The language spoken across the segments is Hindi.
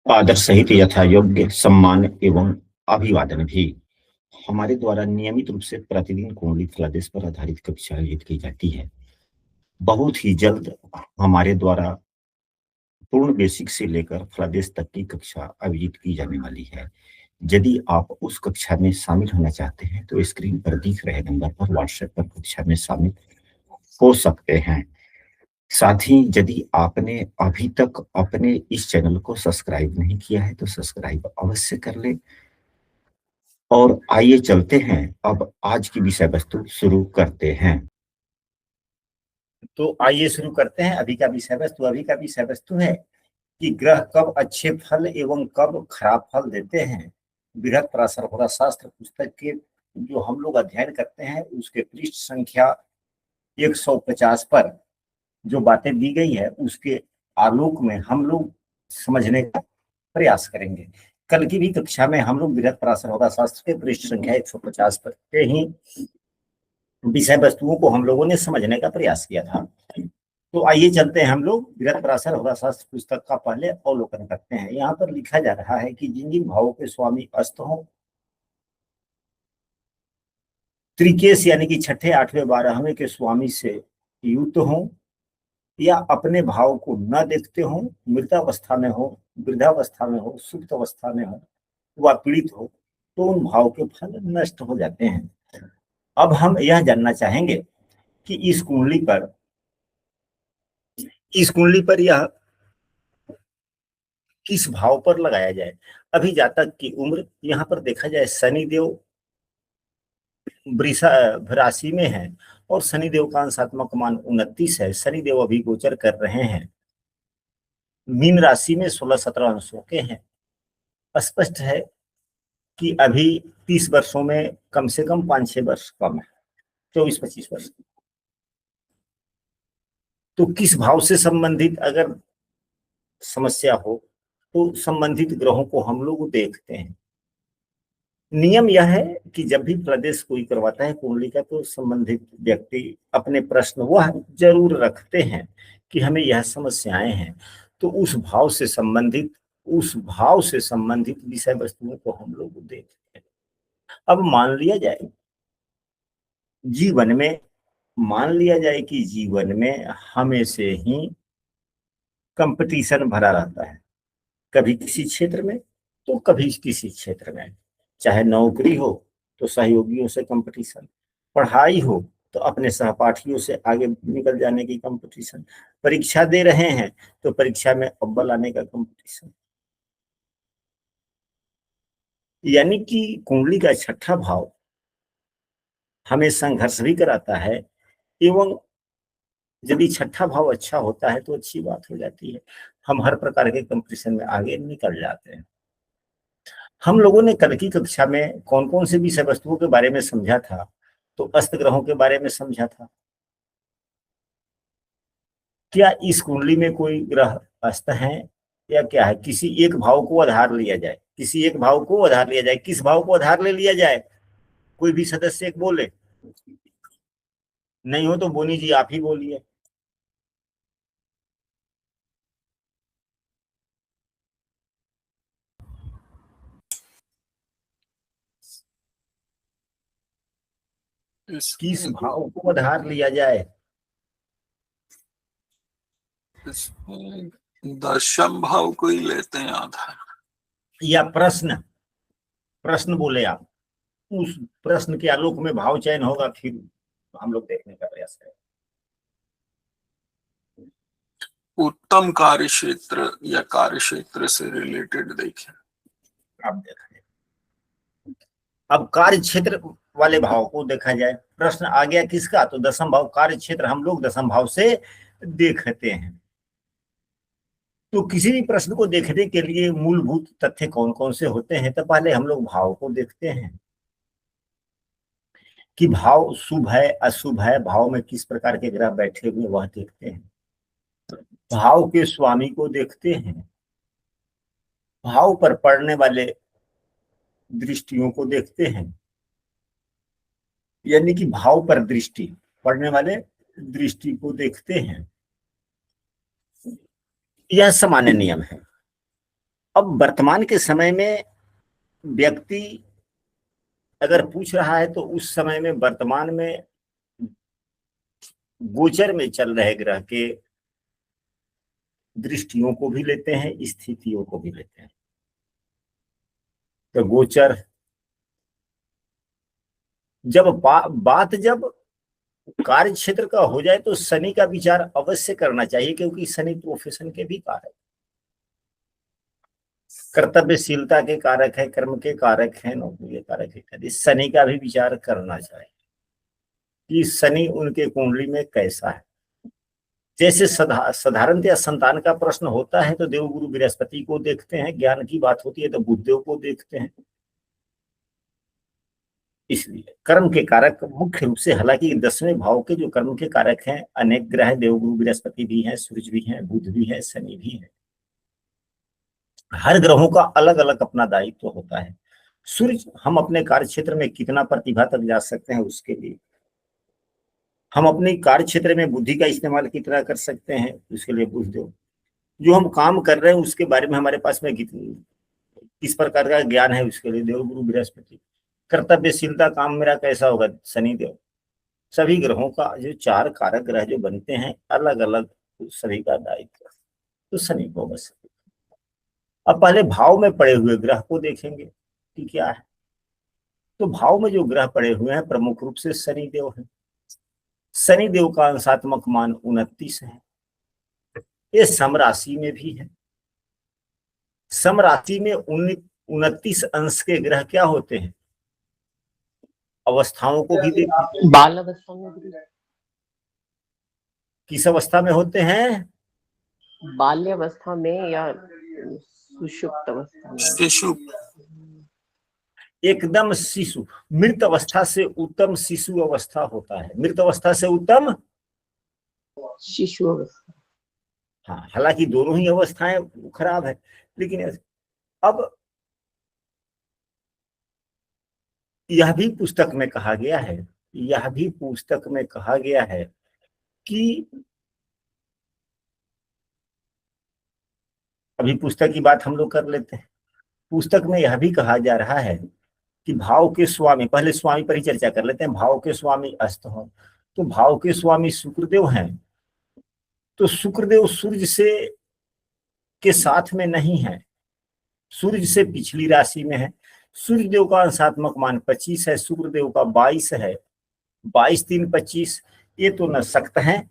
आदर सहित यथा योग्य सम्मान एवं अभिवादन भी हमारे द्वारा नियमित रूप से प्रतिदिन कुंडली फलादेश पर आधारित कक्षा आयोजित की जाती है। बहुत ही जल्द हमारे द्वारा पूर्ण बेसिक से लेकर फलादेश तक की कक्षा आयोजित की जाने वाली है। यदि आप उस कक्षा में शामिल होना चाहते हैं तो स्क्रीन पर दिख रहे नंबर पर व्हाट्सएप पर कक्षा में शामिल हो सकते हैं। साथ ही यदि आपने अभी तक अपने इस चैनल को सब्सक्राइब नहीं किया है तो सब्सक्राइब अवश्य कर ले। और आइए चलते हैं, अब आज की विषय वस्तु शुरू करते हैं। तो आइए शुरू करते हैं। अभी का विषय वस्तु है कि ग्रह कब अच्छे फल एवं कब खराब फल देते हैं। बृहत्पराशर होरा शास्त्र पुस्तक के जो हम लोग अध्ययन करते हैं उसके पृष्ठ संख्या 150 पर जो बातें दी गई है उसके आलोक में हम लोग समझने का प्रयास करेंगे। कल की भी कक्षा में हम लोग बृहत्पराशर होरा शास्त्र के पृष्ठ संख्या 150 पर के ही विषय वस्तुओं को हम लोगों ने समझने का प्रयास किया था। तो आइए चलते हैं, हम लोग बृहत्पराशर होरा शास्त्र पुस्तक का पहले अवलोकन करते हैं। यहाँ पर लिखा जा रहा है कि जिन जिन भावों के स्वामी अस्त हो, त्रिकेश यानी कि छठे आठवें 12वें के स्वामी से युक्त हो, या अपने भाव को न देखते हो, मृतावस्था में हो, वृद्धावस्था में हो, सुप्त अवस्था में हो व पीड़ित हो, तो उन भाव के फल नष्ट हो जाते हैं। अब हम यह जानना चाहेंगे कि इस कुंडली पर यह किस भाव पर लगाया जाए। अभी जातक की उम्र यहाँ पर देखा जाए, शनिदेव वृषा राशि में है और शनिदेव का अंशात्मक मान 29 है। शनिदेव अभी गोचर कर रहे हैं मीन राशि में 16-17 अंशों के हैं। स्पष्ट है कि अभी 30 वर्षों में कम से कम 5-6 वर्ष कम है, 24-25 वर्ष। तो किस भाव से संबंधित अगर समस्या हो तो संबंधित ग्रहों को हम लोग देखते हैं। नियम यह है कि जब भी प्रदेश कोई करवाता है कुंडली का तो संबंधित व्यक्ति अपने प्रश्न वह जरूर रखते हैं कि हमें यह समस्याएं हैं, तो उस भाव से संबंधित विषय वस्तुओं को हम लोग देखते हैं। अब जीवन में मान लिया जाए कि जीवन में हमें से ही कंपटीशन भरा रहता है, कभी किसी क्षेत्र में तो कभी किसी क्षेत्र में। चाहे नौकरी हो तो सहयोगियों से कंपटीशन, पढ़ाई हो तो अपने सहपाठियों से आगे निकल जाने की कंपटीशन, परीक्षा दे रहे हैं तो परीक्षा में अव्वल आने का कंपटीशन। यानी कि कुंडली का छठा भाव हमें संघर्ष भी कराता है, एवं यदि छठा भाव अच्छा होता है तो अच्छी बात हो जाती है, हम हर प्रकार के कंपटीशन में आगे निकल जाते हैं। हम लोगों ने कल की कक्षा में कौन कौन से विषय वस्तुओं के बारे में समझा था, तो अस्त ग्रहों के बारे में समझा था। क्या इस कुंडली में कोई ग्रह अस्त है या क्या है, किसी एक भाव को आधार लिया जाए, किस भाव को आधार ले लिया जाए, कोई भी सदस्य एक बोले। नहीं हो तो बोनी जी आप ही बोलिए। किस भाव को आधार लिया जाए। इसमें दशम भाव को ही लेते हैं आधार, या प्रश्न बोले आप, उस प्रश्न के आलोक में भाव चयन होगा, फिर हम लोग देखने का प्रयास करें। उत्तम कार्य क्षेत्र या कार्य क्षेत्र से रिलेटेड देखें। आप देखें, अब कार्य क्षेत्र वाले भाव को देखा जाए। प्रश्न आ गया किसका, तो दशम भाव कार्य क्षेत्र हम लोग दशम भाव से देखते हैं। तो किसी भी प्रश्न को देखने के लिए मूलभूत तथ्य कौन कौन से होते हैं, तो पहले हम लोग भाव को देखते हैं कि भाव शुभ है अशुभ है, भाव में किस प्रकार के ग्रह बैठे हुए वह देखते हैं, भाव के स्वामी को देखते हैं, भाव पर पड़ने वाले दृष्टियों को देखते हैं, यानी कि भाव पर दृष्टि पड़ने वाले दृष्टि को देखते हैं। यह सामान्य नियम है। अब वर्तमान के समय में व्यक्ति अगर पूछ रहा है तो उस समय में वर्तमान में गोचर में चल रहे ग्रह के दृष्टियों को भी लेते हैं, स्थितियों को भी लेते हैं। तो गोचर जब बात जब कार्य क्षेत्र का हो जाए तो शनि का विचार अवश्य करना चाहिए, क्योंकि शनि प्रोफेशन के भी कारक, कर्तव्यशीलता के कारक है, कर्म के कारक है, नौकरी के कारक है। शनि का भी विचार करना चाहिए कि शनि उनके कुंडली में कैसा है। जैसे साधारणतया संतान का प्रश्न होता है तो देवगुरु बृहस्पति को देखते हैं, ज्ञान की बात होती है तो बुधदेव को देखते हैं। इसलिए कर्म के कारक मुख्य रूप से, हालांकि 10वें भाव के जो कर्म के कारक हैं अनेक ग्रह, देवगुरु बृहस्पति भी हैं, सूर्य भी हैं, बुध भी है, शनि भी है। हर ग्रहों का अलग अलग अपना दायित्व होता है। सूर्य हम अपने कार्य क्षेत्र में कितना प्रतिभा तक जा सकते हैं उसके लिए, हम अपने कार्य क्षेत्र में बुद्धि का इस्तेमाल कितना कर सकते हैं उसके लिए बुधदेव, जो हम काम कर रहे हैं उसके बारे में हमारे पास में किस प्रकार का ज्ञान है उसके लिए देवगुरु बृहस्पति, कर्तव्यशीलता काम मेरा कैसा होगा शनिदेव। सभी ग्रहों का जो 4 कारक ग्रह जो बनते हैं अलग अलग सभी का दायित्व, तो शनि को बस। अब पहले भाव में पड़े हुए ग्रह को देखेंगे कि क्या है। तो भाव में जो ग्रह पड़े हुए हैं प्रमुख रूप से शनिदेव है। शनिदेव का अंशात्मक मान 29 है। ये सम राशि में भी है। सम राशि में 29 अंश के ग्रह क्या होते हैं, अवस्थाओं को भी देखें। बाल अवस्था में भी, किस अवस्था में होते हैं, बाल्य अवस्था में या सुषुप्त अवस्था में? शिशु, एकदम शिशु, मृत अवस्था से उत्तम शिशु अवस्था होता है, मृत अवस्था से उत्तम शिशु अवस्था। हाँ, हालांकि दोनों ही अवस्थाएं खराब है, लेकिन अब यह भी पुस्तक में कहा गया है, यह भी पुस्तक में कहा गया है कि अभी पुस्तक की बात हम लोग कर लेते हैं। पुस्तक में यह भी कहा जा रहा है कि भाव के स्वामी, पहले स्वामी पर ही चर्चा कर लेते हैं। भाव के स्वामी अस्त हो, तो भाव के स्वामी शुक्रदेव हैं, तो शुक्रदेव सूर्य से के साथ में नहीं है, सूर्य से पिछली राशि में है। सूर्य देव का अंशात्मक मान 25 है, शुक्रदेव का 22 है। 22 3 25, ये तो न सक्त है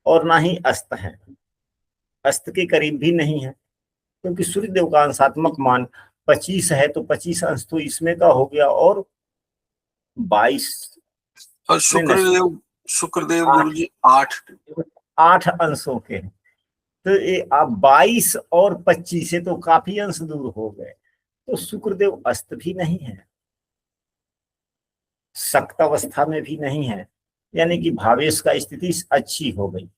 और ना ही अस्त है, अस्त के करीब भी नहीं है, क्योंकि सूर्य देव का अंशात्मक मान 25 है, तो 25 अंश तो इसमें का हो गया और 22 और शुक्रदेव गुरु जी 8 अंशों के हैं। तो ये आप 22 और 25 से तो काफी अंश दूर हो गए, तो शुक्रदेव अस्त भी नहीं है, सक्त अवस्था में भी नहीं है, यानी कि भावेश का स्थिति अच्छी हो गई,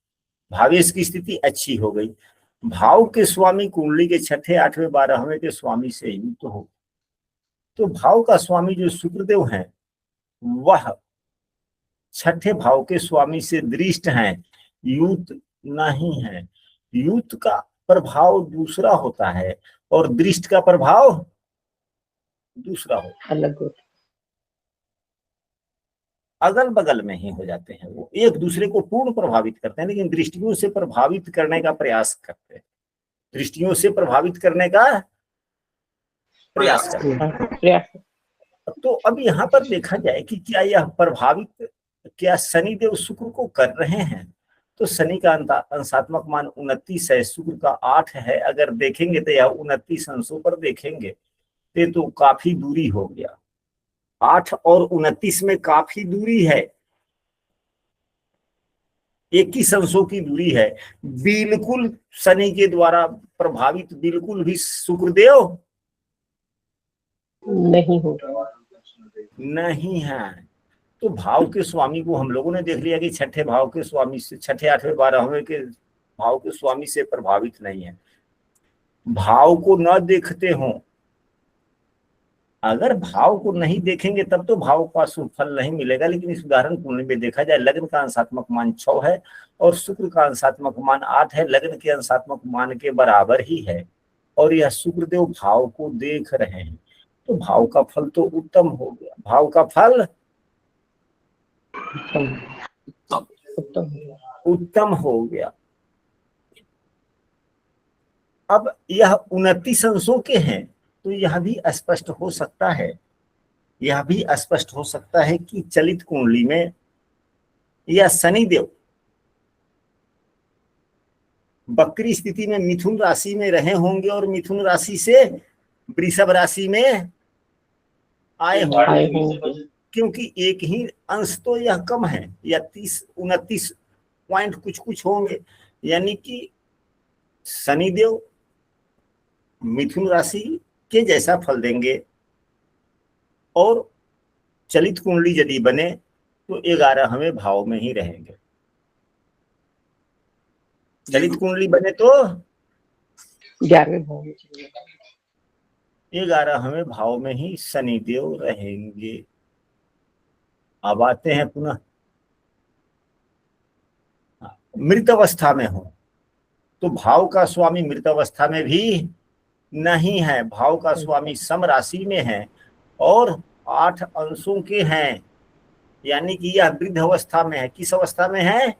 भावेश की स्थिति अच्छी हो गई। भाव के स्वामी कुंडली के 6ठे 8वें 12वें के स्वामी से युक्त हो, तो भाव का स्वामी जो शुक्रदेव हैं वह 6ठे भाव के स्वामी से दृष्ट हैं, युक्त नहीं है। युक्त का प्रभाव दूसरा होता है और दृष्ट का प्रभाव दूसरा होता है, अलग होता, अगल बगल में ही हो जाते हैं। वो एक दूसरे को पूर्ण प्रभावित करते हैं, लेकिन दृष्टियों से प्रभावित करने का प्रयास करते हैं, दृष्टियों से प्रभावित करने का प्रयास करते हैं। तो अब यहाँ पर देखा जाए कि क्या यह प्रभावित, क्या शनिदेव शुक्र को कर रहे हैं। तो शनि का अंशात्मक मान 29 है, शुक्र का 8 है। अगर देखेंगे तो यह 29 अंशों पर देखेंगे तो काफी दूरी हो गया, 8 और 29 में काफी दूरी है, 21 अंशों की दूरी है। बिल्कुल शनि के द्वारा प्रभावित बिल्कुल भी शुक्रदेव नहीं हो रहा, नहीं है। तो भाव के स्वामी को हम लोगों ने देख लिया कि 6ठे भाव के स्वामी से, 6ठे 8वें 12वें के भाव के स्वामी से प्रभावित नहीं है। भाव को न देखते हो, अगर भाव को नहीं देखेंगे तब तो भाव का शुभ फल नहीं मिलेगा। लेकिन इस उदाहरण कुंडली में देखा जाए, लग्न का अंशात्मक मान 6 है और शुक्र का अंशात्मक मान 8 है, लग्न के अंशात्मक मान के बराबर ही है। और यह शुक्रदेव भाव को देख रहे हैं, तो भाव का फल तो उत्तम हो गया। भाव का फल उत्तम उत्तम हो गया। अब यह 29 अंशों के हैं, तो यह भी स्पष्ट हो सकता है, यह भी स्पष्ट हो सकता है कि चलित कुंडली में या शनिदेव वक्री स्थिति में मिथुन राशि में रहे होंगे और मिथुन राशि से वृषभ राशि में आए होंगे, क्योंकि एक ही अंश तो यह कम है, या 30-29 पॉइंट कुछ होंगे, यानी कि शनिदेव मिथुन राशि के जैसा फल देंगे। और चलित कुंडली यदि बने तो 11वें भाव में ही रहेंगे। चलित कुंडली बने तो 11वें भाव में, 11वें भाव में ही शनिदेव रहेंगे। अब आते हैं पुनः मृत अवस्था में हो, तो भाव का स्वामी मृत अवस्था में भी नहीं है, भाव का स्वामी सम राशि में है और 8 अंशों के हैं, यानी कि यह वृद्ध अवस्था में है। किस अवस्था में है?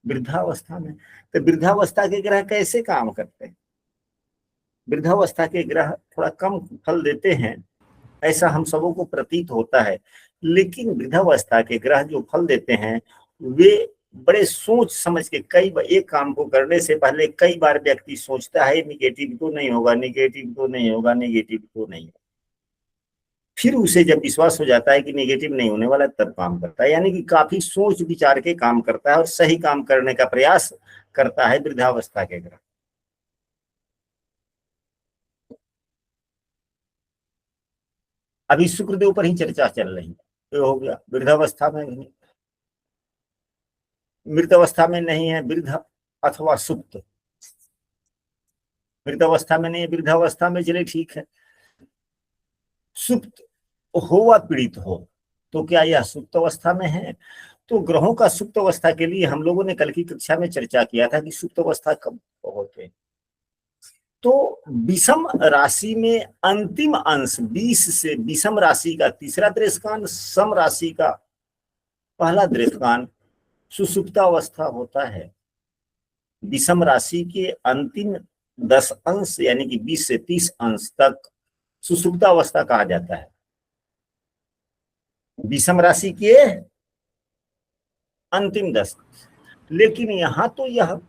वृद्धावस्था में। तो वृद्धावस्था के ग्रह कैसे काम करते हैं? वृद्धावस्था के ग्रह थोड़ा कम फल देते हैं, ऐसा हम सबों को प्रतीत होता है, लेकिन वृद्धावस्था के ग्रह जो फल देते हैं वे बड़े सोच समझ के, कई बार एक काम को करने से पहले कई बार व्यक्ति सोचता है निगेटिव तो नहीं होगा, निगेटिव तो नहीं होगा, निगेटिव तो नहीं होगा, फिर उसे जब विश्वास हो जाता है कि नेगेटिव नहीं होने वाला तब काम करता है, यानी कि काफी सोच विचार के काम करता है और सही काम करने का प्रयास करता है वृद्धावस्था के ग्रह। अभी शुक्रदेव पर ही चर्चा चल रही है, तो हो गया वृद्धावस्था में नहीं, मृत अवस्था में नहीं है वृद्ध अथवा सुप्त, मृत अवस्था में नहीं है, वृद्धावस्था में चले ठीक है। सुप्त हो व पीड़ित हो, तो क्या यह सुप्त अवस्था में है? तो ग्रहों का सुप्त अवस्था के लिए हम लोगों ने कल की कक्षा में चर्चा किया था कि सुप्त अवस्था कब होते हैं। तो विषम राशि में अंतिम अंश 20 से विषम राशि का तीसरा दृष्टान, सम राशि का पहला दृष्टान सुसुप्त अवस्था होता है। विषम राशि के अंतिम 10 अंश यानी कि 20 से 30 अंश तक सुसुप्त अवस्था कहा जाता है। विषम राशि के अंतिम 10, लेकिन यहां तो यह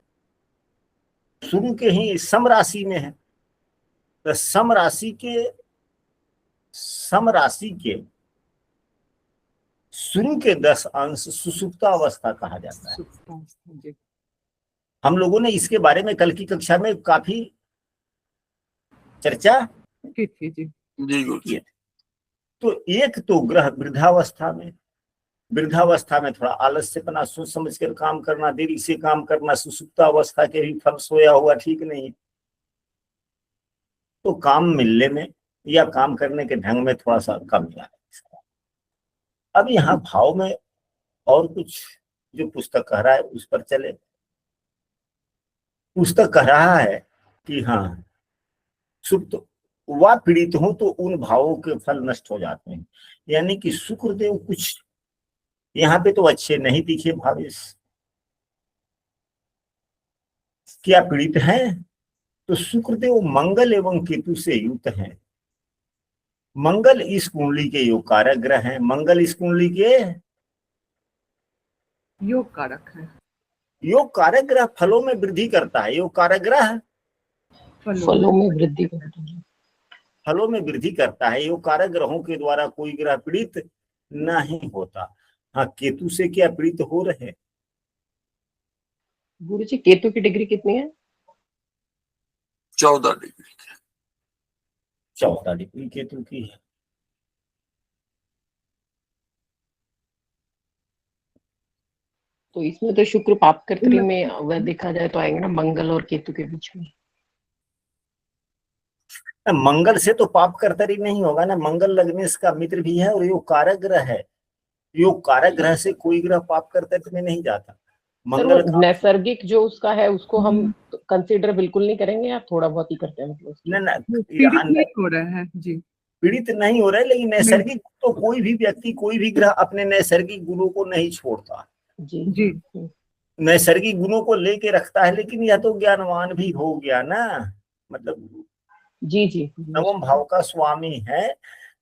शुरू के ही सम राशि में है, तो सम राशि के शुरू के 10 अंश सुसुप्त अवस्था कहा जाता है। हम लोगों ने इसके बारे में कल की कक्षा में काफी चर्चा की थी जी। तो एक तो ग्रह वृद्धावस्था में थोड़ा आलस्यपना, सोच समझ कर काम करना, देरी से काम करना, सुसुप्त अवस्था के भी फल सोया हुआ ठीक नहीं, तो काम मिलने में या काम करने के ढंग में थोड़ा सा कम है। अब यहाँ भाव में और कुछ जो पुस्तक कह रहा है उस पर चले। पुस्तक कह रहा है कि हाँ सुप्त व पीड़ित हो तो उन भावों के फल नष्ट हो जाते हैं, यानी कि शुक्रदेव कुछ यहाँ पे तो अच्छे नहीं दिखे भावेश, क्या पीड़ित हैं? तो शुक्रदेव मंगल एवं केतु से युक्त हैं। मंगल इस कुंडली के योग कारक ग्रह हैं, मंगल इस कुंडली के योग कारक है, योग कारक ग्रह फलों में वृद्धि करता है। योग कारक ग्रह फलों में वृद्धि करता है, फलों में वृद्धि करता है। योग कारक ग्रहों के द्वारा कोई ग्रह पीड़ित नहीं होता। हाँ, केतु से क्या पीड़ित हो रहे? गुरु जी केतु की डिग्री कितनी है? 14 डिग्री। 14 डिग्री केतु की है। तो इसमें तो शुक्र पाप कर्तरी में अगर देखा जाए तो आएंगे ना मंगल और केतु के बीच में। मंगल से तो पाप कर्तरी नहीं होगा ना, मंगल लग्नेश का मित्र भी है और योग कारक ग्रह है। योग कारक ग्रह से कोई ग्रह पाप कर्तरी में नहीं जाता। सर मंगल वो नैसर्गिक जो उसका है उसको हम कंसीडर बिल्कुल नहीं करेंगे या थोड़ा बहुत ही करते हैं मतलब उसकी? न पीड़ित यहाँ नहीं हो रहा है जी। पीड़ित नहीं हो रहा है, लेकिन नैसर्गिक तो कोई भी व्यक्ति कोई भी ग्रह अपने नैसर्गिक गुणों को नहीं छोड़ता, जी जी। नैसर्गिक गुणों को लेके रखता है। लेकिन यह तो ज्ञानवान भी हो गया ना, मतलब जी जी नवम भाव का स्वामी है,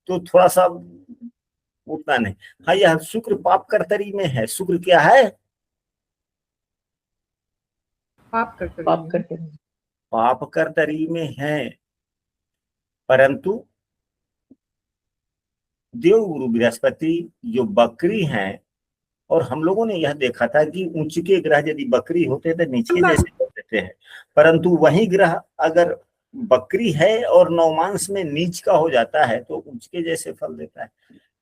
तो थोड़ा सा उतना नहीं। हाँ, यह शुक्र पाप कर्तरी में है। शुक्र क्या है? पाप करते पाप करते हैं। पाप कर्तरी में है। परंतु देवगुरु बृहस्पति जो बकरी हैं, और हम लोगों ने यह देखा था कि ऊंच के ग्रह यदि बकरी होते तो नीचे जैसे हो देते हैं, परंतु वही ग्रह अगर बकरी है और नवमांश में नीच का हो जाता है तो ऊंच के जैसे फल देता है।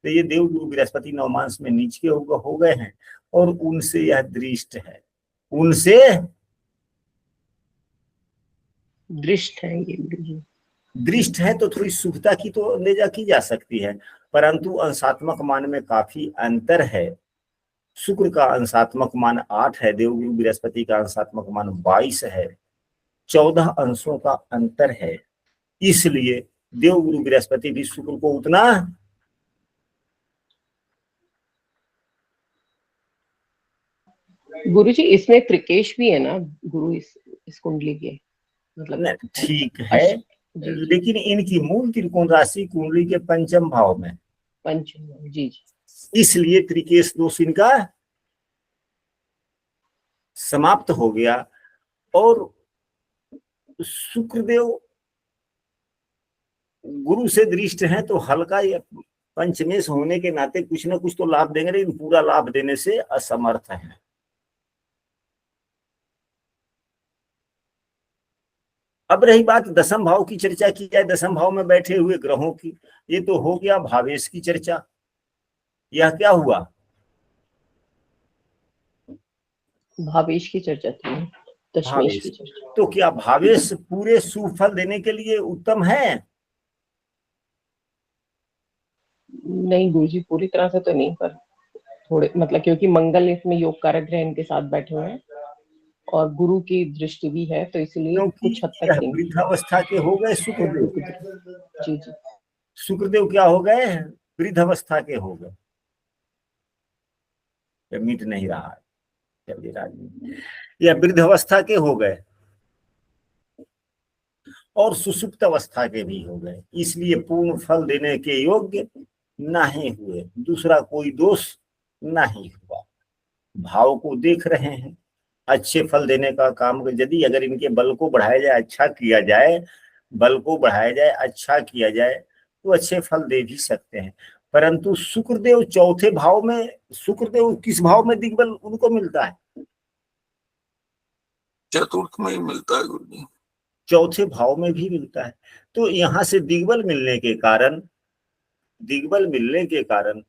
तो ये देवगुरु बृहस्पति नवमांश में नीच के हो गए हैं, और उनसे यह दृष्ट है। उनसे दृष्ट है ये जी। दृष्ट है तो थोड़ी शुभता की तो अंदेजा की जा सकती है, परंतु अंशात्मक मान में काफी अंतर है। शुक्र का अंशात्मक मान 8 है, देवगुरु बृहस्पति का अंशात्मक मान 22 है, 14 अंशों का अंतर है। इसलिए देवगुरु बृहस्पति भी शुक्र को उतना गुरु जी इसमें त्रिकेश भी है ना गुरु, इस कुंडली के मतलब ठीक है, जी जी लेकिन इनकी मूल त्रिकोण राशि कुंडली के पंचम भाव में, पंचम जी जी। इसलिए त्रिकेश दोष इनका समाप्त हो गया। और शुक्रदेव गुरु से दृष्ट है तो हल्का पंचमेश होने के नाते कुछ ना कुछ तो लाभ देंगे, लेकिन पूरा लाभ देने से असमर्थ है। अब रही बात दसम भाव की चर्चा की जाए, दसम भाव में बैठे हुए ग्रहों की, ये तो हो गया भावेश की चर्चा। यह क्या हुआ? भावेश की चर्चा थी, दशमेश की भावेश। चर्चा। तो क्या भावेश पूरे शुभ फल देने के लिए उत्तम है? नहीं गुरु जी पूरी तरह से तो नहीं, पर थोड़े मतलब क्योंकि मंगल इसमें योग कारक ग्रह इनके साथ बैठे हुए हैं और गुरु की दृष्टि भी है, तो इसलिए क्योंकि कुछ हद तक यह नहीं। वृद्धावस्था के हो गए शुक्रदेव। जी जी शुक्रदेव क्या हो गए? वृद्धावस्था के हो गए। मिट नहीं रहा है, चलिए राजनीति, यह वृद्धावस्था के हो गए और सुसुप्त अवस्था के भी हो गए, इसलिए पूर्ण फल देने के योग्य नहीं हुए। दूसरा कोई दोष नहीं हुआ। भाव को देख रहे हैं, अच्छे फल देने का काम, यदि अगर इनके बल को बढ़ाया जाए, अच्छा किया जाए, बल को बढ़ाया जाए, अच्छा किया जाए, तो अच्छे फल दे भी सकते हैं। परंतु शुक्रदेव चौथे भाव में, शुक्रदेव किस भाव में दिग्बल उनको मिलता है? चतुर्थ में ही मिलता है गुरु जी। चौथे भाव में भी मिलता है। तो यहाँ से दिग्बल मिलने के कारण, दिग्बल मिलने के कारण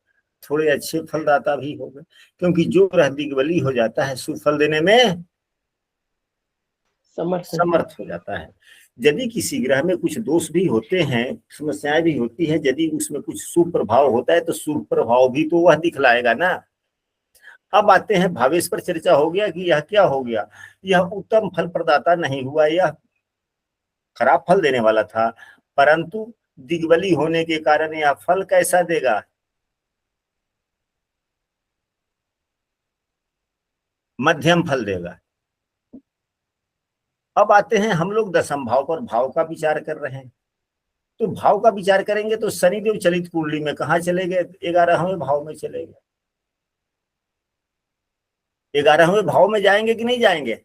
थोड़े अच्छे फलदाता भी हो गए, क्योंकि जो ग्रह दिग्बली हो जाता है सुफल देने में समर्थ हो जाता है। यदि किसी ग्रह में कुछ दोष भी होते हैं, समस्याएं भी होती है, यदि उसमें कुछ शुभ प्रभाव होता है तो शुभ प्रभाव भी तो वह दिखलाएगा ना। अब आते हैं भावेश पर। चर्चा हो गया कि यह क्या हो गया, यह उत्तम फल प्रदाता नहीं हुआ, यह खराब फल देने वाला था, परंतु दिग्बली होने के कारण यह फल कैसा देगा? मध्यम फल देगा। अब आते हैं हम लोग दसम भाव पर, भाव का विचार कर रहे हैं। तो भाव का विचार करेंगे तो शनिदेव चलित कुंडली में कहाँ चले गए? 11वें भाव में चले गए। 11वें भाव में जाएंगे कि नहीं जाएंगे?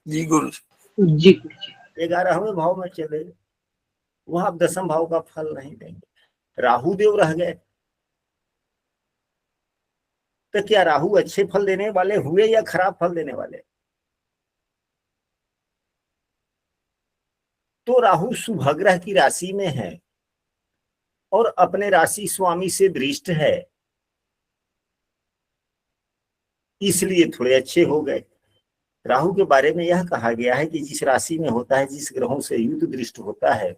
जी गुरु जी गुरु जी। 11वें भाव में चले गए, वहां दसम भाव का फल नहीं देंगे। राहु देव रह गए, तो क्या राहु अच्छे फल देने वाले हुए या खराब फल देने वाले? तो राहु शुभग्रह की राशि में है और अपने राशि स्वामी से दृष्ट है, इसलिए थोड़े अच्छे हो गए। राहु के बारे में यह कहा गया है कि जिस राशि में होता है, जिस ग्रहों से युद्ध दृष्ट होता है,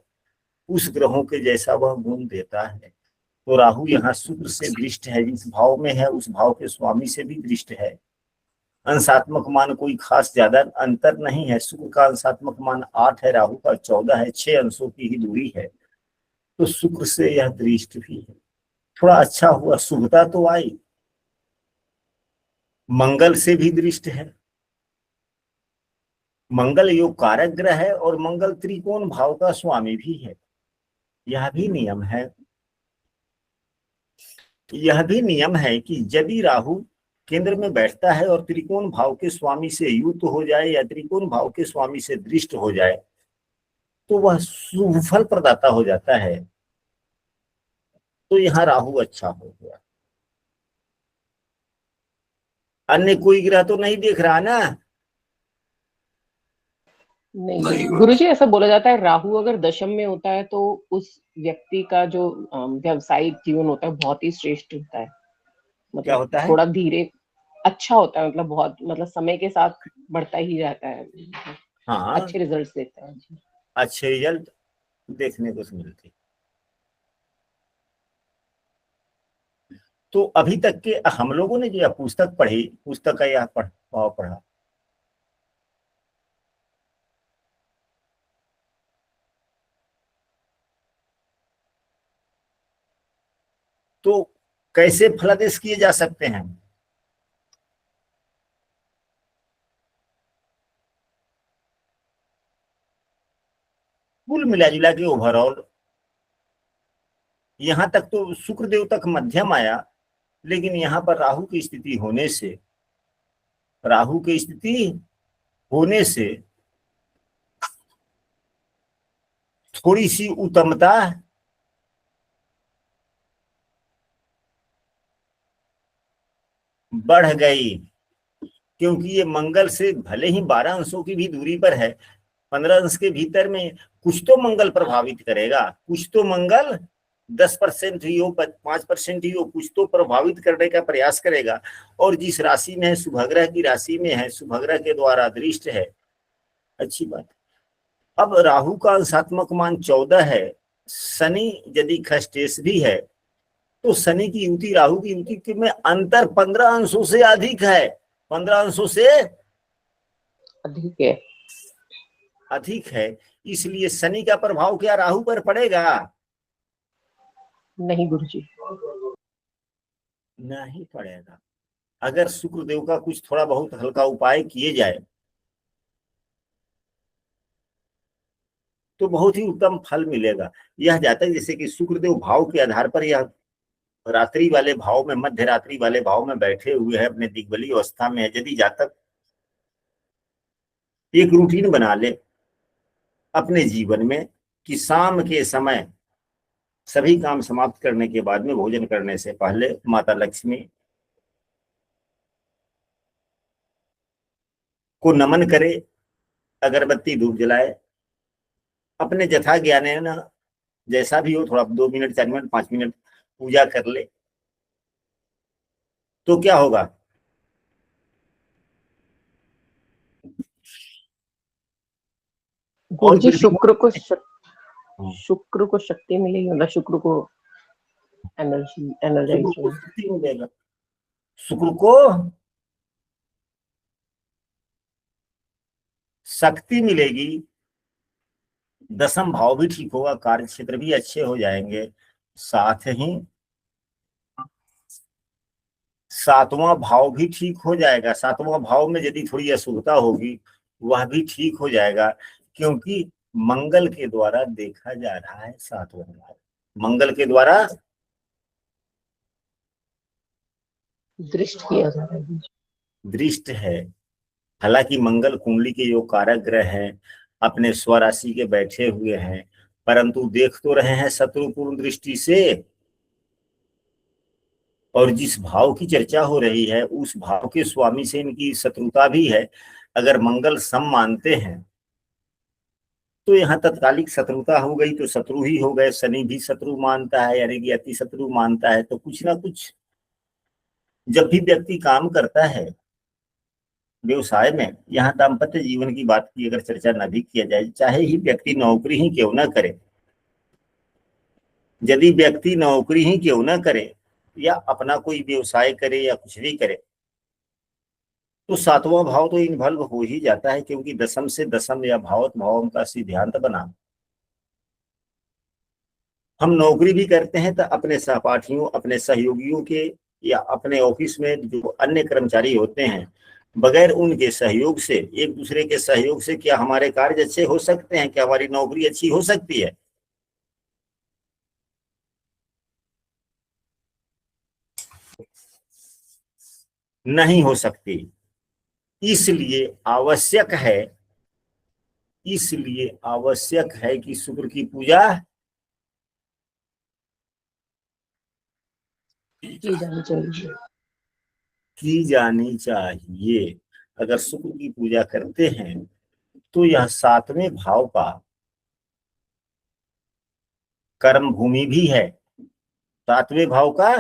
उस ग्रहों के जैसा वह गुण देता है। तो राहु यहाँ शुक्र से दृष्ट है, जिस भाव में है उस भाव के स्वामी से भी दृष्ट है। अंशात्मक मान कोई खास ज्यादा अंतर नहीं है। शुक्र का अंशात्मक मान 8 है, राहु का 14 है, 6 अंशों की ही दूरी है। तो शुक्र से यह दृष्ट भी है, थोड़ा अच्छा हुआ, शुभता तो आई। मंगल से भी दृष्ट है। मंगल योग कारक ग्रह है और मंगल त्रिकोण भाव का स्वामी भी है। यह भी नियम है, यह भी नियम है कि यदि राहु केंद्र में बैठता है और त्रिकोण भाव के स्वामी से युक्त हो जाए या त्रिकोण भाव के स्वामी से दृष्ट हो जाए तो वह शुभ फल प्रदाता हो जाता है। तो यहाँ राहु अच्छा हो गया। अन्य कोई ग्रह तो नहीं देख रहा ना? नहीं नहीं गुरुजी, ऐसा बोला जाता है राहु अगर दशम में होता है तो उस व्यक्ति का जो व्यावसायिक जीवन होता है बहुत ही श्रेष्ठ होता है। क्या मतलब होता है? थोड़ा धीरे अच्छा होता है, मतलब बहुत, मतलब समय के साथ बढ़ता ही जाता है, हाँ, अच्छे रिजल्ट्स देता है जी। अच्छे रिजल्ट देखने को मिलते। तो अभी तक के हम लोगों ने जो यह पुस्तक पढ़ी, पुस्तक का यह पढ़ा, तो कैसे फलादेश किए जा सकते हैं? कुल मिला जुला के ओवरऑल यहां तक तो शुक्र देव तक मध्यम आया, लेकिन यहां पर राहु की स्थिति होने से, राहु की स्थिति होने से थोड़ी सी उत्तमता बढ़ गई, क्योंकि ये मंगल से भले ही 12 अंशों की भी दूरी पर है, 15 अंश के भीतर में कुछ तो मंगल प्रभावित करेगा, कुछ तो मंगल 10% ही हो, 5% ही हो, कुछ तो प्रभावित करने का प्रयास करेगा। और जिस राशि में है, शुभग्रह की राशि में है, शुभग्रह के द्वारा दृष्ट है, अच्छी बात। अब राहु का अंशात्मक मान 14 है, शनि यदि खष्टेश भी है तो शनि की युति राहु की युति में अंतर 15 अंशों से अधिक है, 15 अंशों से अधिक है। अधिक है। इसलिए शनि का प्रभाव क्या राहु पर पड़ेगा? नहीं गुरुजी, नहीं पड़ेगा। अगर शुक्रदेव का कुछ थोड़ा बहुत हल्का उपाय किए जाए तो बहुत ही उत्तम फल मिलेगा। यह जातक जैसे कि शुक्रदेव भाव के आधार पर यह रात्रि वाले भाव में, मध्य रात्रि वाले भाव में बैठे हुए हैं, अपने दिग्बली अवस्था में है। यदि जातक एक रूटीन बना ले अपने जीवन में कि शाम के समय सभी काम समाप्त करने के बाद में, भोजन करने से पहले माता लक्ष्मी को नमन करे, अगरबत्ती धूप जलाए, अपने जथा ज्ञान न जैसा भी हो, थोड़ा 2 मिनट 4 मिनट 5 मिनट पूजा कर ले, तो क्या होगा? और गुरुजी शुक्र शुक्र को शक्ति मिलेगी, मतलब शुक्र को एनर्जाइज को शक्ति मिलेगा, शुक्र को शक्ति मिलेगी, दसम भाव भी ठीक होगा, कार्य क्षेत्र भी अच्छे हो जाएंगे, साथ ही सातवां भाव भी ठीक हो जाएगा। सातवां भाव में यदि थोड़ी अशुभता होगी वह भी ठीक हो जाएगा, क्योंकि मंगल के द्वारा देखा जा रहा है सातवां भाव, मंगल के द्वारा दृष्ट किया जा रहा है। दृष्ट है। हालांकि मंगल कुंडली के जो कारक ग्रह हैं अपने स्वराशि के बैठे हुए हैं, परंतु देख तो रहे हैं शत्रुपूर्ण दृष्टि से, और जिस भाव की चर्चा हो रही है उस भाव के स्वामी से इनकी शत्रुता भी है। अगर मंगल सम मानते हैं तो यहाँ तत्कालिक शत्रुता हो गई तो शत्रु ही हो गए। शनि भी शत्रु मानता है, यानी कि अति शत्रु मानता है। तो कुछ ना कुछ जब भी व्यक्ति काम करता है व्यवसाय में, यहाँ दाम्पत्य जीवन की बात की अगर चर्चा न भी किया जाए, चाहे ही व्यक्ति नौकरी ही क्यों ना करे, यदि व्यक्ति नौकरी ही क्यों ना करे या अपना कोई व्यवसाय करे या कुछ भी करे, तो सातवां भाव तो इन्वॉल्व हो ही जाता है, क्योंकि दशम से दशम या भावत भावम का सिद्धांत बना। हम नौकरी भी करते हैं तो अपने सहपाठियों, अपने सहयोगियों के या अपने ऑफिस में जो अन्य कर्मचारी होते हैं, बगैर उनके सहयोग से, एक दूसरे के सहयोग से क्या हमारे कार्य अच्छे हो सकते हैं? क्या हमारी नौकरी अच्छी हो सकती है? नहीं हो सकती। इसलिए आवश्यक है, इसलिए आवश्यक है कि शुक्र की पूजा की जानी चाहिए। की जानी चाहिए। अगर शुक्र की पूजा करते हैं तो यह सातवें भाव का कर्म भूमि भी है। सातवें भाव का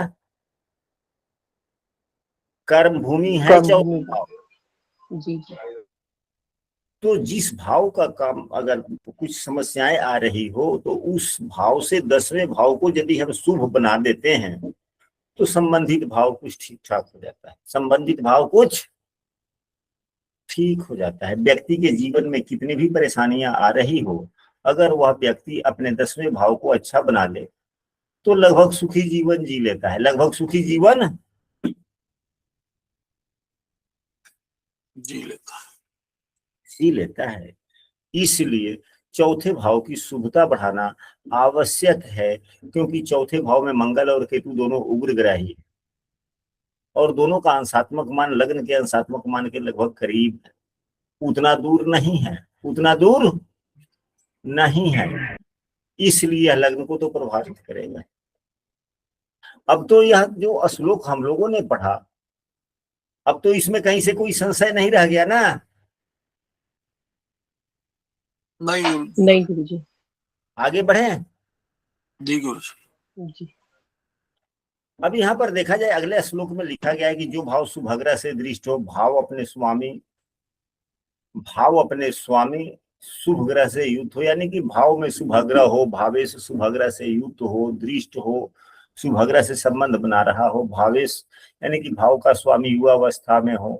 कर्म भूमि है कर्म चौथा भूमि। भाव। जी जी। तो जिस भाव का काम अगर कुछ समस्याएं आ रही हो, तो उस भाव से 10वें भाव को यदि हम शुभ बना देते हैं तो संबंधित भाव कुछ ठीक ठाक हो जाता है। संबंधित भाव कुछ ठीक हो जाता है। व्यक्ति के जीवन में कितनी भी परेशानियां आ रही हो, अगर वह व्यक्ति अपने 10वें भाव को अच्छा बना ले तो लगभग सुखी जीवन जी लेता है। लगभग सुखी जीवन जी लेता है। जी लेता है। इसलिए चौथे भाव की शुभता बढ़ाना आवश्यक है, क्योंकि चौथे भाव में मंगल और केतु दोनों उग्र ग्रही है, और दोनों का अंशात्मक मान लग्न के अंशात्मक मान के लगभग करीब है। उतना दूर नहीं है, उतना दूर नहीं है। इसलिए यह लग्न को तो प्रभावित करेगा। अब तो यह जो श्लोक हम लोगों ने पढ़ा, अब तो इसमें कहीं से कोई संशय नहीं रह गया ना? नहीं गुरु जी। आगे बढ़े जी गुरु जी। जी। अब यहाँ पर देखा जाए, अगले श्लोक में लिखा गया है कि जो भाव शुभग्रह से दृष्ट हो, भाव अपने स्वामी शुभ ग्रह से युक्त हो, यानी कि भाव में शुभग्रह हो, भावेश शुभग्रह से युक्त हो, दृष्ट हो, शुभग्रह से संबंध बना रहा हो, भावेश यानी कि भाव का स्वामी युवा अवस्था में हो,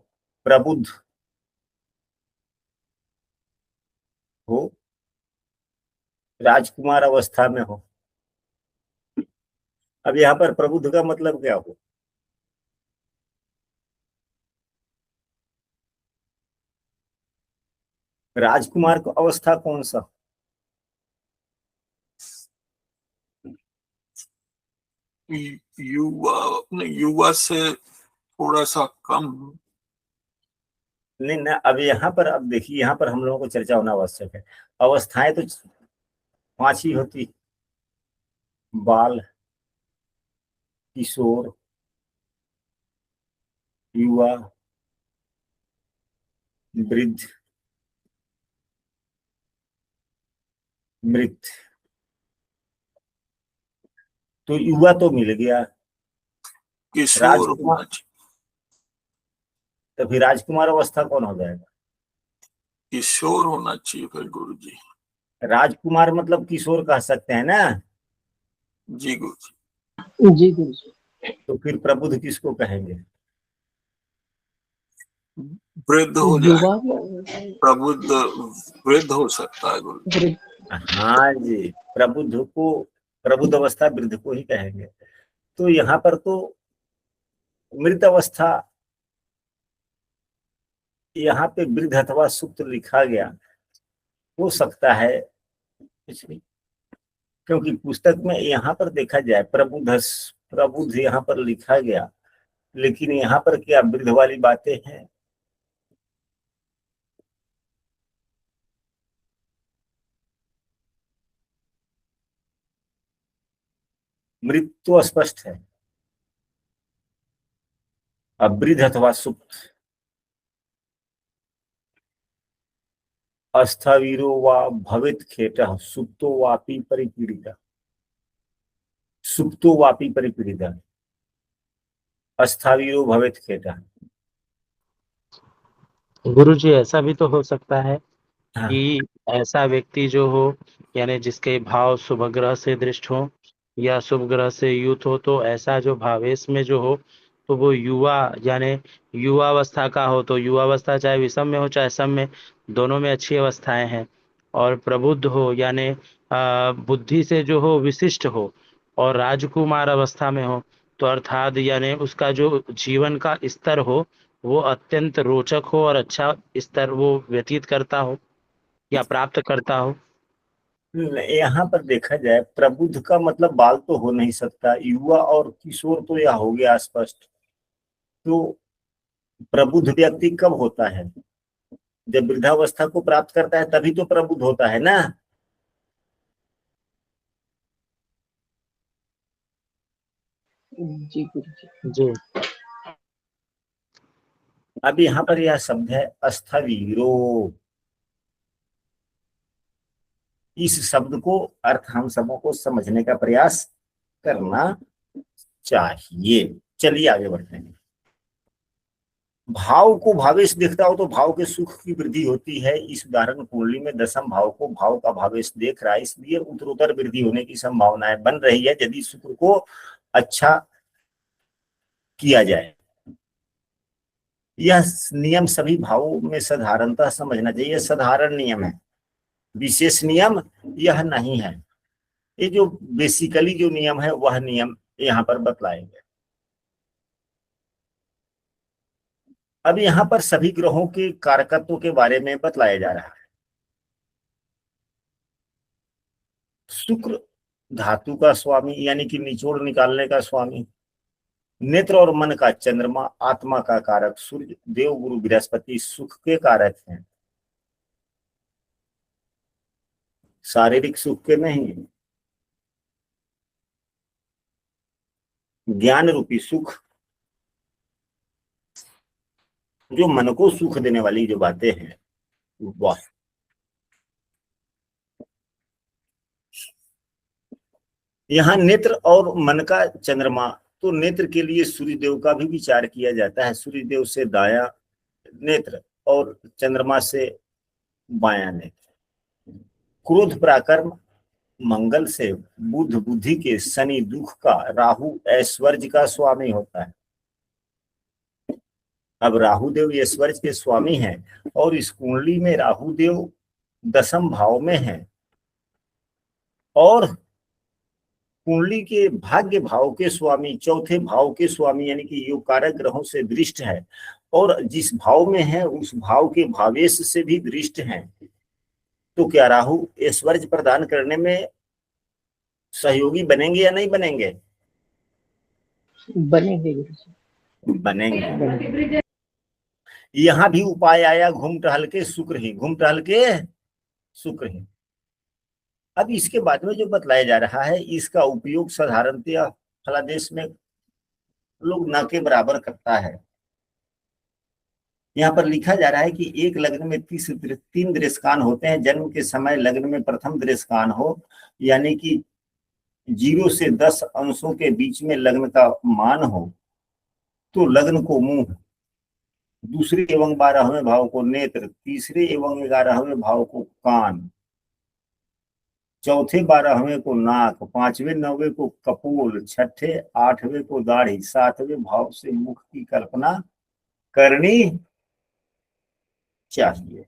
प्रबुद्ध हो, राजकुमार अवस्था में हो। अब यहाँ पर प्रबुद्ध का मतलब क्या हो? राजकुमार को अवस्था कौन सा? युवा से थोड़ा सा कम। नहीं ना, अब यहाँ पर, अब देखिए यहाँ पर हम लोगों को चर्चा होना आवश्यक है। अवस्थाएं तो 5 ही होती: बाल, किशोर, युवा, वृद्ध, मृत। तो युवा तो मिल गया, किशोर राजकुमार, होना चाहिए। तो फिर राजकुमार अवस्था कौन हो जाएगा? किशोर होना चाहिए फिर गुरु जी। राजकुमार मतलब किशोर कह सकते हैं ना? जी गुरु जी। जी गुरु जी। तो फिर प्रबुद्ध किसको कहेंगे? वृद्ध हो जाए, युवा प्रबुद्ध वृद्ध हो सकता है गुरु जी। हाँ जी, प्रबुद्ध को, प्रबुद्ध अवस्था वृद्ध को ही कहेंगे। तो यहाँ पर तो मृत अवस्था, यहाँ पे वृद्ध अथवा सुप्त लिखा गया, हो सकता है कुछ नहीं, क्योंकि पुस्तक में यहाँ पर देखा जाए प्रबुद्ध यहाँ पर लिखा गया, लेकिन यहाँ पर क्या वृद्ध वाली बातें हैं? मृत तो स्पष्ट है। अब वृद्ध अथवा सुप्त, अस्थावीरो वा भवित खेटः सुप्तो वापि परिपीडितः, सुप्तो वापि परिपीडितः, अस्थावीरो भवित खेटः। गुरु जी ऐसा भी तो हो सकता है हाँ, कि ऐसा व्यक्ति जो हो, यानी जिसके भाव शुभ ग्रह से दृष्ट हो या शुभ ग्रह से युत हो, तो ऐसा जो भावेश में जो हो, तो वो युवा यानी युवावस्था का हो, तो युवावस्था चाहे विषम में हो चाहे सम में, दोनों में अच्छी अवस्थाएं हैं। और प्रबुद्ध हो यानी बुद्धि से जो हो विशिष्ट हो, और राजकुमार अवस्था में हो तो अर्थात यानी उसका जो जीवन का स्तर हो वो अत्यंत रोचक हो और अच्छा स्तर वो व्यतीत करता हो या प्राप्त करता हो। यहाँ पर देखा जाए, प्रबुद्ध का मतलब बाल तो हो नहीं सकता, युवा और किशोर तो यह हो गया स्पष्ट। तो प्रबुद्ध व्यक्ति कब होता है? जब वृद्धावस्था को प्राप्त करता है तभी तो प्रबुद्ध होता है ना। जी गुरु जी। जी अब यहाँ पर यह शब्द है स्थविरो। इस शब्द को अर्थ हम सबों को समझने का प्रयास करना चाहिए। चलिए आगे बढ़ते हैं। भाव को भावेश देखता हो तो भाव के सुख की वृद्धि होती है। इस उदाहरण कुंडली में दशम भाव को भाव का भावेश देख रहा है, इसलिए उत्तरोत्तर वृद्धि होने की संभावनाएं बन रही है यदि शुक्र को अच्छा किया जाए। यह नियम सभी भावों में साधारणतः समझना चाहिए। साधारण नियम है, विशेष नियम यह नहीं है। ये जो बेसिकली जो नियम है वह नियम यहाँ पर बतलाएंगे। अब यहाँ पर सभी ग्रहों के कारकत्व के बारे में बतलाया जा रहा है। शुक्र धातु का स्वामी यानी कि निचोड़ निकालने का स्वामी, नेत्र और मन का चंद्रमा, आत्मा का कारक सूर्य, देव गुरु बृहस्पति सुख के कारक हैं, शारीरिक सुख के नहीं। ज्ञान रूपी सुख, जो मन को सुख देने वाली जो बातें हैं वह। यहाँ नेत्र और मन का चंद्रमा, तो नेत्र के लिए सूर्य देव का भी विचार किया जाता है। सूर्य देव से दाया नेत्र और चंद्रमा से बायां नेत्र। क्रोध पराक्रम मंगल से, बुध बुद्धि के, शनि दुख का, राहु ऐश्वर्य का स्वामी होता है। अब राहु देव ऐश्वर्य के स्वामी हैं और इस कुंडली में राहु देव दशम भाव में है और कुंडली के भाग्य भाव के स्वामी, चौथे भाव के स्वामी यानी कि योग कारक ग्रहों से दृष्ट है, और जिस भाव में है उस भाव के भावेश से भी दृष्ट है। तो क्या राहु ऐश्वर्य प्रदान करने में सहयोगी बनेंगे या नहीं बनेंगे? बनेंगे गुरु जी, बनेंगे। बनेंगे। यहां भी उपाय आया, घूम टहल के शुक्र ही, घूम टहल के शुक्र ही। अब इसके बाद में जो बतलाया जा रहा है, इसका उपयोग साधारणतया फलादेश में लोग न के बराबर करता है। यहाँ पर लिखा जा रहा है कि एक लग्न में 3 दृश्यकान होते हैं। जन्म के समय लग्न में प्रथम दृश्यकान हो यानी कि 0 से 10 अंशों के बीच में लग्न का मान हो तो लग्न को मुंह, दूसरे एवं 12वें भाव को नेत्र, तीसरे एवं 11वें भाव को कान, चौथे 12वें को नाक, 5वें 9वें को कपोल, 6ठे 8वें को दाढ़ी, 7वें भाव से मुख की कल्पना करनी चाहिए।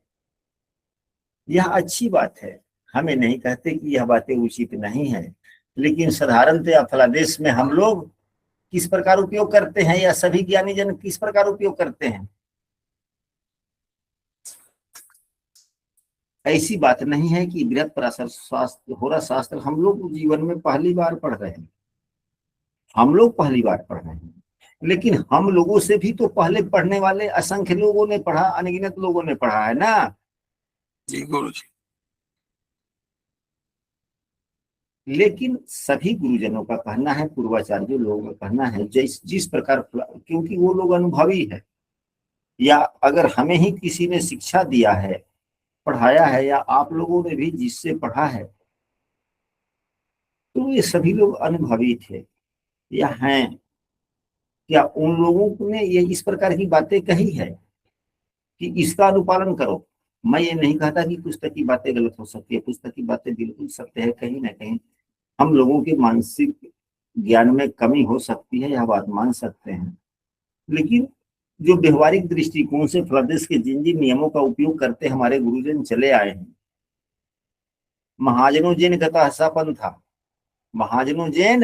यह अच्छी बात है, हमें नहीं कहते कि यह बातें उचित नहीं है, लेकिन साधारणतया फलादेश में हम लोग किस प्रकार उपयोग करते हैं या सभी ज्ञानी जन किस प्रकार उपयोग करते हैं? ऐसी बात नहीं है कि बृहत पराशर शास्त्र, होरा शास्त्र हम लोग जीवन में पहली बार पढ़ रहे हैं। हम लोग पहली बार पढ़ रहे हैं, लेकिन हम लोगों से भी तो पहले पढ़ने वाले असंख्य लोगों ने पढ़ा, अनगिनत लोगों ने पढ़ा है ना। जी गुरु जी। लेकिन सभी गुरुजनों का कहना है, पूर्वाचार्य लोगों का कहना है, जिस प्रकार, क्योंकि वो लोग अनुभवी है, या अगर हमें ही किसी ने शिक्षा दिया है, पढ़ाया है, या आप लोगों ने भी जिससे पढ़ा है, तो ये सभी लोग अनुभवी थे या हैं। क्या उन लोगों ने ये इस प्रकार की बातें कही है कि इसका अनुपालन करो? मैं ये नहीं कहता कि पुस्तक की बातें गलत हो सकती है, पुस्तक की बातें बिल्कुल सत्य है। कहीं ना कहीं हम लोगों के मानसिक ज्ञान में कमी हो सकती है, यह बात मान सकते हैं, लेकिन जो व्यवहारिक दृष्टिकोण से फलादेश के जिन जिन नियमों का उपयोग करते हमारे गुरुजन चले आए हैं, महाजनो जैन गता हसापन था, महाजनो जैन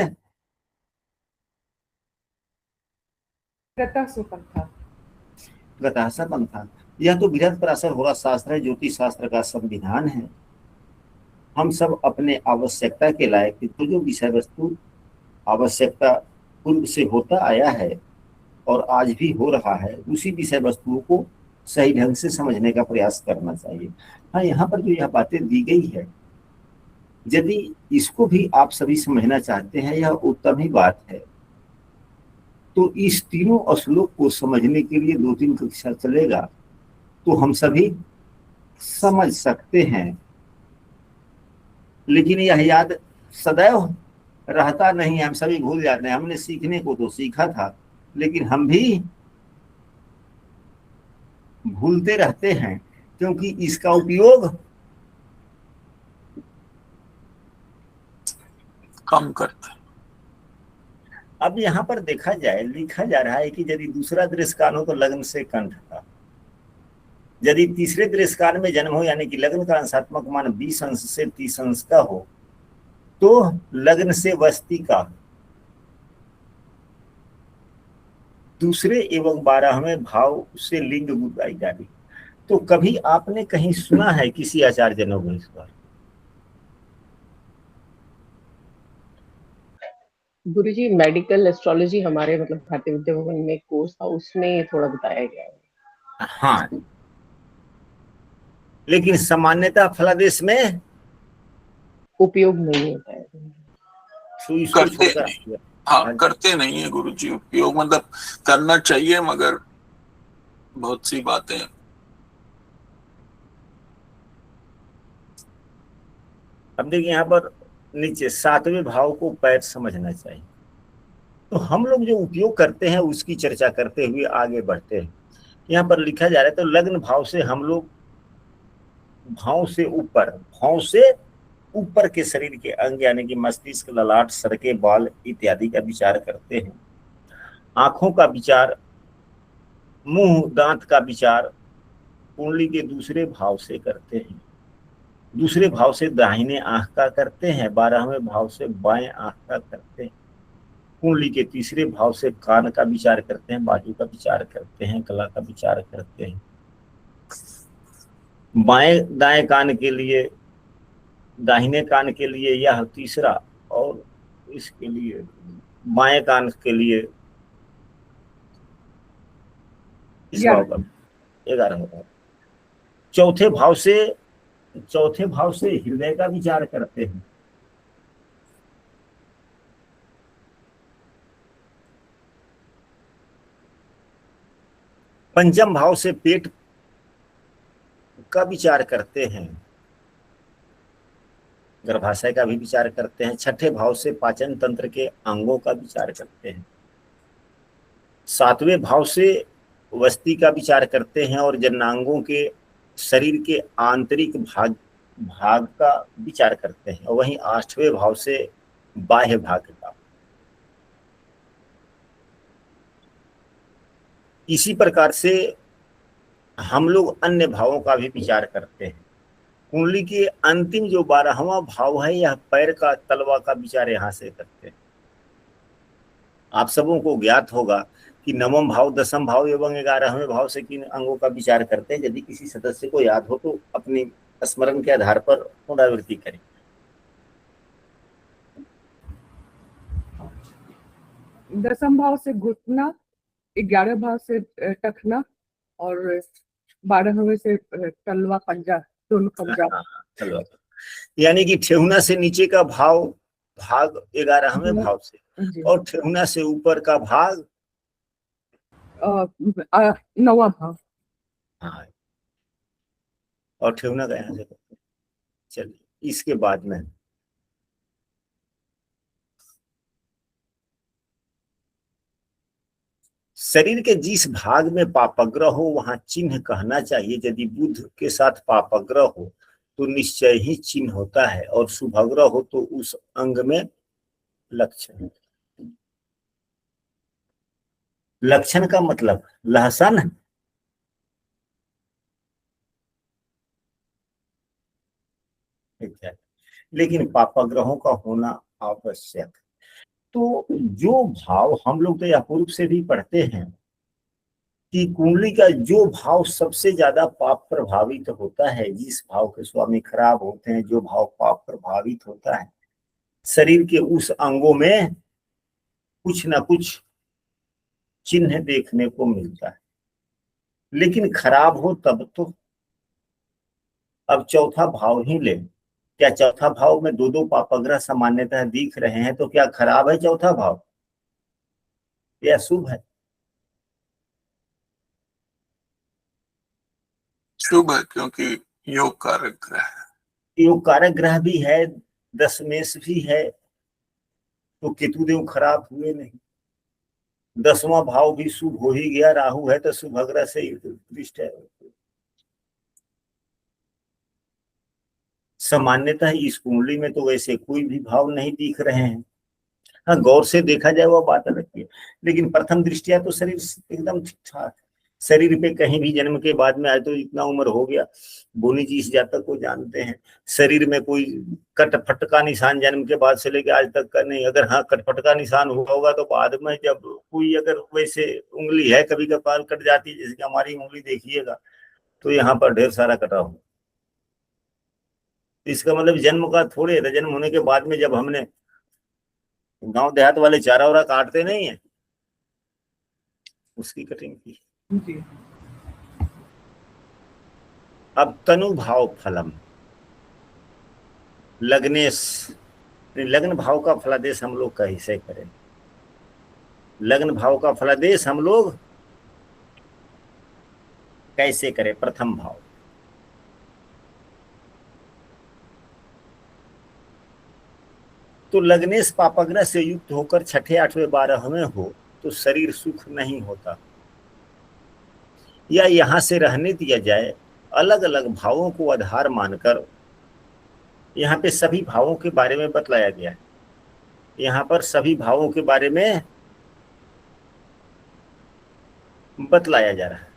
गता सुपंथा। गता हसापन था। यह तो बृहत पराशर होरा शास्त्र है, ज्योतिष शास्त्र का संविधान है। हम सब अपने आवश्यकता के लायक, तो जो विषय वस्तु आवश्यकता पूर्व से होता आया है और आज भी हो रहा है, उसी विषय वस्तुओं को सही ढंग से समझने का प्रयास करना चाहिए। हाँ, यहाँ पर जो यह बातें दी गई है, यदि इसको भी आप सभी समझना चाहते हैं, यह उत्तम ही बात है। तो इस तीनों श्लोक को समझने के लिए 2-3 कक्षा चलेगा तो हम सभी समझ सकते हैं, लेकिन यह याद सदैव रहता नहीं है, हम सभी भूल जाते हैं। हमने सीखने को तो सीखा था, लेकिन हम भी भूलते रहते हैं, क्योंकि इसका उपयोग कम करते। अब यहाँ पर देखा जाए, लिखा जा रहा है कि यदि दूसरा दृश्यकाल हो तो लग्न से कंठ का, यदि तीसरे दृश्यकाल में जन्म हो यानी कि लग्न का अंशात्मक मान 20 अंश से 30 अंश का हो तो लग्न से वस्ती का, दूसरे एवं 12वें भाव से लिंग बुराई डाली। तो कभी आपने कहीं सुना है किसी आचार्य ने इस बार? गुरुजी मेडिकल एस्ट्रोलॉजी हमारे मतलब भारतीय विद्या भवन में कोर्स था, उसमें थोड़ा बताया गया है। हाँ, लेकिन सामान्यतः फलादेश में उपयोग नहीं होता है। तो इसको करते छोड़कर नहीं। हाँ, करते नहीं है गुरुजी उपयोग, मतलब करना चाहिए मगर बहुत सी बातें। अब देखिए यहाँ पर नीचे 7वें भाव को पैर समझना चाहिए। तो हम लोग जो उपयोग करते हैं उसकी चर्चा करते हुए आगे बढ़ते हैं। यहाँ पर लिखा जा रहा है, तो लग्न भाव से हम लोग भाव से ऊपर के शरीर के अंग यानी कि मस्तिष्क, ललाट, सड़के, बाल इत्यादि का विचार करते हैं। आंखों का विचार, मुंह, दांत का विचार कुंडली के दूसरे भाव से करते हैं। दूसरे भाव से दाहिने आंख का करते हैं, 12वें भाव से बाएं आंख का करते हैं। कुंडली के तीसरे भाव से कान का विचार करते हैं, बाजू का विचार करते हैं, गला का विचार करते हैं। बाएं दाएं कान के लिए, दाहिने कान के लिए यह तीसरा, और इसके लिए बाएं कान के लिए इस भाव का 11 भाव। चौथे भाव से हृदय का विचार करते हैं। पंचम भाव से पेट का विचार करते हैं, गर्भाशय का भी विचार करते हैं। छठे भाव से पाचन तंत्र के अंगों का विचार करते हैं। 7वें भाव से वस्ती का विचार करते हैं और जननांगों के शरीर के आंतरिक भाग का विचार करते हैं। और वहीं 8वें भाव से बाह्य भाग का। इसी प्रकार से हम लोग अन्य भावों का भी विचार करते हैं। कुंडली के अंतिम जो 12वां भाव है, यह पैर का तलवा का विचार यहाँ से करते हैं। आप सबों को ज्ञात होगा कि 9वां भाव, 10वां भाव एवं 11वें भाव से किन अंगों का विचार करते हैं। यदि किसी सदस्य को याद हो तो अपनी स्मरण के आधार पर पुनरावृत्ति करें। दसम भाव से घुटना, 11 भाव से टखना और 12वें से तलवा, पंजा, दोनों पंजा। तलवा, यानी कि ठेहुना से नीचे का भाग 11वें भाव से, और ठेहुना से ऊपर का भाग 9वां भाव। हाँ, और ठेहुना का यहाँ से। चलिए, इसके बाद में शरीर के जिस भाग में पापग्रह हो वहां चिन्ह कहना चाहिए। यदि बुध के साथ पापग्रह हो तो निश्चय ही चिन्ह होता है, और शुभग्रह हो तो उस अंग में लक्षण। लक्षण का मतलब लहसन, लेकिन पापाग्रहों का होना आवश्यक। तो जो भाव हम लोग तो यह पूर्व से भी पढ़ते हैं कि कुंडली का जो भाव सबसे ज्यादा पाप प्रभावित होता है, जिस भाव के स्वामी खराब होते हैं, जो भाव पाप प्रभावित होता है, शरीर के उस अंगों में कुछ ना कुछ चिन्ह देखने को मिलता है। लेकिन खराब हो तब तो, अब चौथा भाव ही ले, क्या चौथा भाव में दो दो पापग्रह सामान्यतः दिख रहे हैं, तो क्या खराब है चौथा भाव या शुभ है? शुभ है, क्योंकि योग कारक ग्रह है। योग कारक ग्रह भी है, दशमेश भी है, तो केतुदेव खराब हुए नहीं। 10वां भाव भी शुभ हो ही गया, राहु है तो शुभ ग्रह से दृष्ट है। सामान्यतः इस कुंडली में तो वैसे कोई भी भाव नहीं दिख रहे हैं। हाँ, गौर से देखा जाए वो बात अलग है, लेकिन प्रथम दृष्टिया तो शरीर एकदम ठीक ठाक। शरीर पे कहीं भी जन्म के बाद में आए तो इतना उम्र हो गया, बोनी जी इस जातक को जानते हैं, शरीर में कोई कटफट का निशान जन्म के बाद से लेके आज तक का नहीं। अगर हाँ कटफट का निशान हुआ होगा तो बाद में जब कोई अगर वैसे उंगली है कभी कभार कट जाती है, जैसे कि हमारी उंगली देखिएगा तो यहाँ पर ढेर सारा कटा हुआ। इसका मतलब जन्म का थोड़े, जन्म होने के बाद में जब हमने गांव देहात वाले चारा वारा काटते नहीं है, उसकी कटिंग की। जी। अब तनु भाव फलम, लग्नेश, लग्न भाव का फलादेश हम लोग कैसे करें? लग्न भाव का फलादेश हम लोग कैसे करें? प्रथम भाव, तो लग्नेश पापग्रह से युक्त होकर छठे, 8वें, 12वें हो तो शरीर सुख नहीं होता, या यहां से रहने दिया जाए। अलग अलग भावों को आधार मानकर यहाँ पे सभी भावों के बारे में बतलाया गया है। यहाँ पर सभी भावों के बारे में बतलाया जा रहा है।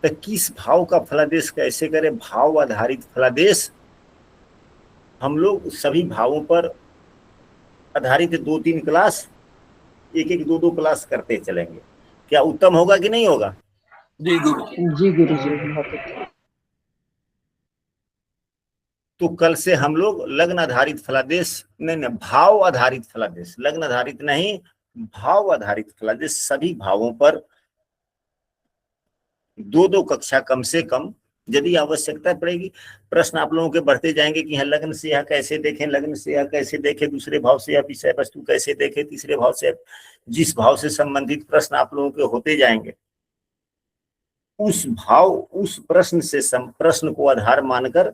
तो किस भाव का फलादेश कैसे करें? भाव आधारित फलादेश हम लोग सभी भावों पर आधारित 2-3 क्लास, एक 2-2 क्लास करते चलेंगे। क्या उत्तम होगा कि नहीं होगा? जी गुरु जी गुरुजी, बहुत अच्छा। तो कल से हम लोग लग्न आधारित फलादेश, नहीं, भाव आधारित फलादेश, लग्न आधारित नहीं, भाव आधारित फलादेश, सभी भावों पर 2-2 कक्षा कम से कम, यदि आवश्यकता पड़ेगी। प्रश्न आप लोगों के बढ़ते जाएंगे कि लग्न से यह कैसे देखें, लग्न से यह कैसे देखें, दूसरे भाव से यह विषय वस्तु कैसे देखें, तीसरे भाव से, जिस भाव से संबंधित प्रश्न आप लोगों के होते जाएंगे, उस भाव, उस प्रश्न से प्रश्न को आधार मानकर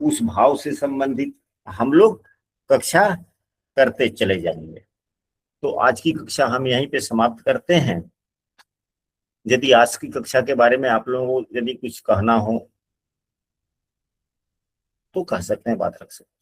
उस भाव से संबंधित हम लोग कक्षा करते चले जाएंगे। तो आज की कक्षा हम यहीं पे समाप्त करते हैं। यदि आज की कक्षा के बारे में आप लोगों को यदि कुछ कहना हो तो कह सकते हैं, बात रख सकते हैं।